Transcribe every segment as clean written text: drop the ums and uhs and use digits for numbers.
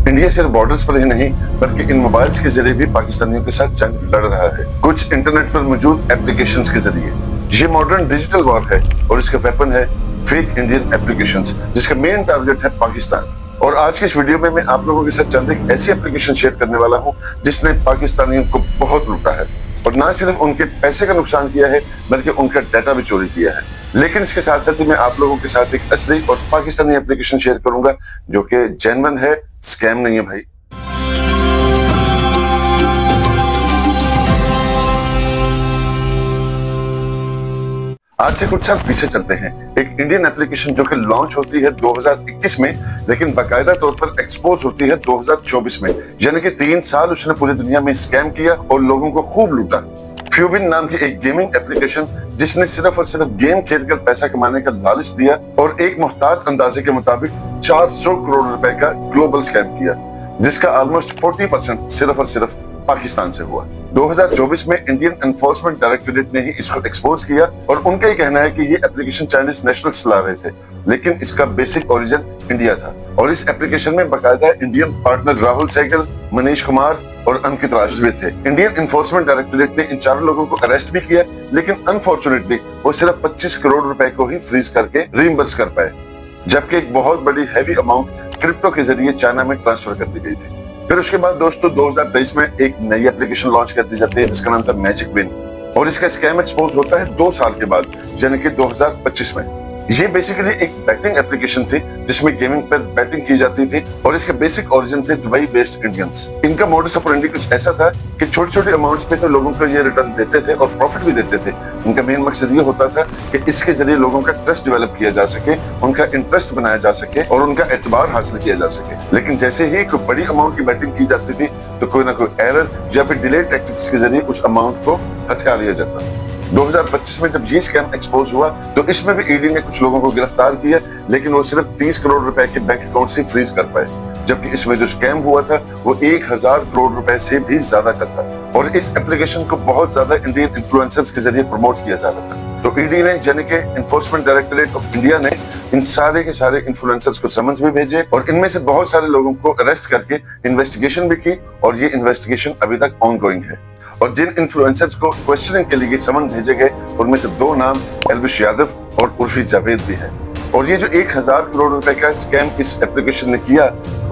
India सिर्फ borders पर ही नहीं बल्कि इन मोबाइल्स के जरिए भी पाकिस्तानियों के साथ जंग लड़ रहा है, कुछ इंटरनेट पर मौजूद एप्लीकेशंस के जरिए। ये मॉडर्न डिजिटल वॉर है और इसका वेपन है फेक इंडियन एप्लीकेशंस, जिसका मेन टारगेट है पाकिस्तान। और आज की इस वीडियो में मैं आप लोगों के साथ चंद एक ऐसी एप्लीकेशन शेयर करने वाला हूं जिसने पाकिस्तानियों को बहुत लूटा है और न सिर्फ उनके पैसे का नुकसान किया है बल्कि उनका डाटा भी चोरी किया है। लेकिन इसके साथ साथ ही मैं आप लोगों के साथ एक असली और पाकिस्तानी एप्लीकेशन शेयर करूंगा जो कि जेन्युइन है, स्कैम नहीं है भाई। आज से कुछ साल पीछे चलते हैं। एक इंडियन एप्लीकेशन जो कि लॉन्च होती है 2021 में, लेकिन बाकायदा तौर पर एक्सपोज होती है 2024 में। यानी कि 3 साल उसने पूरी दुनिया में स्कैम किया और लोगों को खूब लूटा। फ्यूबिन नाम की एक गेमिंग एप्लीकेशन जिसने सिर्फ और सिर्फ गेम खेलकर पैसा कमाने का लालच दिया और एक मुहतात अंदाजे के मुताबिक 400 करोड़ रुपए का ग्लोबल स्कैम किया, जिसका ऑलमोस्ट 40% सिर्फ और सिर्फ पाकिस्तान से हुआ। 2024 में इंडियन एनफोर्समेंट डायरेक्टोरेट ने ही इसको एक्सपोज किया और उनका ही कहना है कि ये एप्लीकेशन चाइनीज नेशनल्स चला रहे थे, लेकिन इसका बेसिक ओरिजिन इंडिया था। और इस एप्लीकेशन में बाकायदा इंडियन पार्टनर्स राहुल सहगल, मनीष कुमार और अंकित राज भी थे। इंडियन एनफोर्समेंट डायरेक्टोरेट ने इन 4 लोगों को अरेस्ट भी किया, लेकिन अनफॉर्चुनेटली वो सिर्फ 25 करोड़ रुपए को ही फ्रीज करके रीइंबर्स कर पाए, जबकि एक बहुत बड़ी हैवी अमाउंट क्रिप्टो के जरिए चाइना में ट्रांसफर कर दी गई थी। फिर उसके बाद दोस्तों 2023 में एक नई एप्लीकेशन लॉन्च कर दी जाती है जिसका नाम था मैजिक विन, और इसका स्कैम एक्सपोज होता है 2 साल के बाद, यानी कि 2025 में। ये बेसिकली एक बैटिंग एप्लीकेशन थी जिसमें गेमिंग पर बैटिंग की जाती थी और इसके बेसिक ओरिजिन थे दुबई बेस्ड इंडियंस। इनका मोडस ऑपरेंडी कुछ ऐसा था कि छोटे छोटे अमाउंट्स पे तो लोगों को ये रिटर्न देते थे और प्रॉफिट भी देते थे। इनका मेन मकसद ये होता था कि इसके जरिए लोगों का ट्रस्ट डेवलप किया जा सके, उनका इंटरेस्ट बनाया जा सके और उनका एतबार हासिल किया जा सके। लेकिन जैसे ही कोई बड़ी अमाउंट की बैटिंग की जाती थी तो कोई ना कोई एरर या फिर डिले टैक्टिक्स के जरिए उस अमाउंट को हथिया लिया जाता था। 2025 में जब ये स्कैम एक्सपोज हुआ तो इसमें भी ईडी ने कुछ लोगों को गिरफ्तार किया, लेकिन वो सिर्फ 30 करोड़ रुपए के बैंक अकाउंट से फ्रीज कर पाए, जबकि इसमें जो स्कैम हुआ था वो 1000 करोड़ रुपए से भी ज्यादा का था। और इस एप्लीकेशन को बहुत ज्यादा इंडियन इन्फ्लुएंसर्स के जरिए प्रमोट किया जा रहा था। तो ईडी ने यानी कि एनफोर्समेंट डायरेक्टोरेट ऑफ इंडिया ने इन सारे के सारे इन्फ्लुएंसर्स को समन्स भी भेजे और इनमें से बहुत सारे लोगों को अरेस्ट करके इन्वेस्टिगेशन भी की और ये इन्वेस्टिगेशन अभी तक ऑनगोइंग है। और जिन इन्फ्लुएंसर्स को क्वेश्चनिंग के लिए समन भेजे गए उनमें से 2 नाम एल्विश यादव और उर्फी जावेद भी है। और ये जो 1000 करोड़ रुपए का स्कैम इस एप्लीकेशन ने किया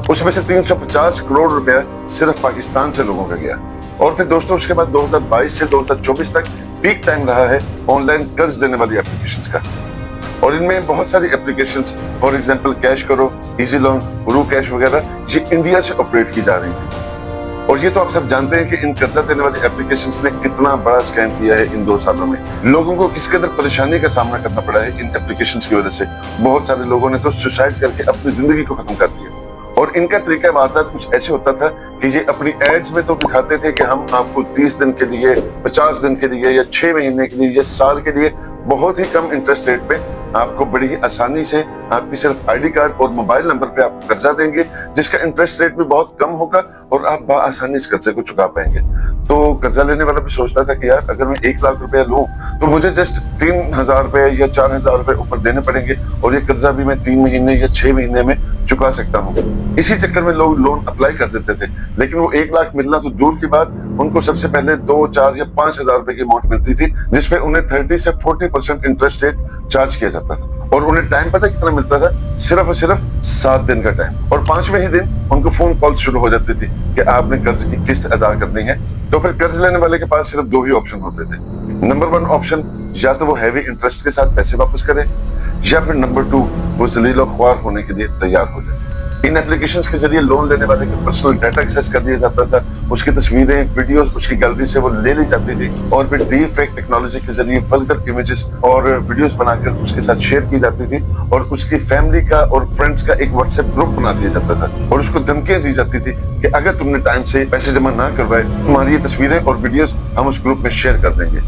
उसमें से 350 करोड़ रुपया सिर्फ पाकिस्तान से लोगों का गया। और फिर दोस्तों उसके बाद 2022 से 2024 तक पीक टाइम रहा है ऑनलाइन कर्ज देने वाली एप्लीकेशंस का। और इनमें बहुत सारी एप्लीकेशंस फॉर एग्जांपल कैश करो, इजी लोन, रू कैश वगैरह ये इंडिया से ऑपरेट की जा रही थी। और ये तो आप सब जानते हैं कि इन कर्जा देने वाली एप्लीकेशंस ने कितना बड़ा स्कैम किया है इन 2 सालों में। लोगों को किस कदर परेशानी का सामना करना पड़ा है इन एप्लीकेशंस की वजह से। बहुत सारे लोगों ने तो सुसाइड करके अपनी जिंदगी को खत्म कर दिया। और इनका तरीका वारदात कुछ ऐसे होता था कि ये अपनी एड्स में तो दिखाते थे कि हम आपको 30 दिन के लिए, 50 दिन के लिए या 6 महीने के लिए या साल के लिए बहुत ही कम इंटरेस्ट रेट पे आपको बड़ी ही आसानी से आपकी सिर्फ आईडी कार्ड और मोबाइल नंबर पे आपको कर्जा देंगे, जिसका इंटरेस्ट रेट भी बहुत कम होगा और आप बआसानी इस कर्जे को चुका पाएंगे। तो कर्जा लेने वाला भी सोचता था कि यार अगर मैं 1 लाख रुपया लूं तो मुझे जस्ट 3000 रुपए या 4000 रुपए ऊपर देने पड़ेंगे और ये कर्जा भी मैं 3 महीने या 6 महीने में चुका सकता हूँ। इसी चक्कर में लोग लोन अप्लाई कर देते थे, लेकिन वो 1 लाख मिलना तो दूर की बात, उनको सबसे पहले 2, 4 या 5000 रुपए की अमाउंट मिलती थी जिसपे उन्हें 30 से 40% इंटरेस्ट रेट चार्ज किया जाता था। और उन्हें टाइम पता कितना मिलता था? सिर्फ और सिर्फ 7 दिन का टाइम। और 5वें ही दिन उनको फोन कॉल शुरू हो जाती थी कि आपने कर्ज की किस्त अदा करनी है। तो फिर कर्ज लेने वाले के पास सिर्फ 2 ही ऑप्शन होते थे। नंबर 1 ऑप्शन, या तो वो हैवी इंटरेस्ट के साथ पैसे वापस करे, या फिर नंबर 2 वो जलील और ख्वार होने के लिए तैयार हो जाए। इन एप्लीकेशंस के जरिए लोन लेने वाले का पर्सनल डाटा एक्सेस कर दिया जाता था, उसकी तस्वीरें, वीडियोस उसकी गैलरी से वो ले ली जाती थी और फिर डीप फेक टेक्नोलॉजी के जरिए वल्गर इमेजेस और वीडियोस बनाकर उसके साथ शेयर की जाती थी और उसकी फैमिली का और फ्रेंड्स का एक व्हाट्सएप ग्रुप बना दिया जाता था और उसको धमकियां दी जाती थी कि अगर तुमने टाइम से पैसे जमा ना करवाए तुम्हारी ये तस्वीरें और वीडियोस हम उस ग्रुप में शेयर कर देंगे,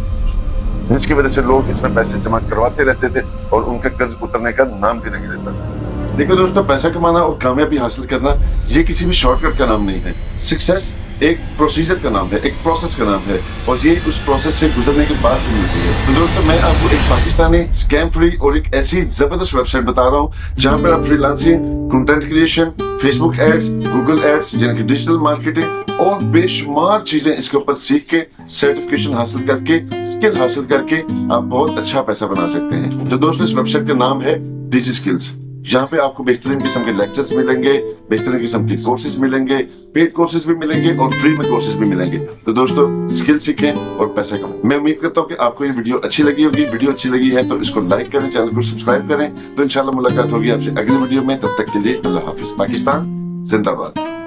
जिसकी वजह से लोग इसमें पैसे जमा करवाते रहते थे और उनका कर्ज उतरने का नाम भी नहीं लेता था। देखो दोस्तों, पैसा कमाना और कामयाबी हासिल करना ये किसी भी शॉर्टकट का नाम नहीं है। सक्सेस एक प्रोसीजर का नाम है, एक प्रोसेस का नाम है, और ये उस प्रोसेस से गुजरने के बाद ही मिलती है। तो दोस्तों, मैं आपको एक पाकिस्तानी स्कैम फ्री और एक ऐसी जबरदस्त वेबसाइट बता रहा हूँ जहां पर आप freelancing, content creation, Facebook ads, Google ads यानी कि डिजिटल मार्केटिंग और बेशुमार चीजें इसके ऊपर सीख के, सर्टिफिकेशन हासिल करके, स्किल हासिल करके आप बहुत अच्छा पैसा बना सकते हैं। तो दोस्तों, इस वेबसाइट का नाम है डिजी स्किल्स। यहाँ पे आपको बेहतरीन किस्म के लेक्चर्स मिलेंगे, बेहतरीन किस्म के कोर्सेज मिलेंगे, पेड कोर्सेज भी मिलेंगे और फ्री में कोर्सेज भी मिलेंगे। तो दोस्तों, स्किल सीखें और पैसे कमाएं। मैं उम्मीद करता हूँ कि आपको ये वीडियो अच्छी लगी होगी। वीडियो अच्छी लगी है तो इसको लाइक करें, चैनल को सब्सक्राइब करें। तो इंशाल्लाह मुलाकात होगी आपसे अगली वीडियो में। तब तक के लिए अल्लाह हाफिज। पाकिस्तान जिंदाबाद।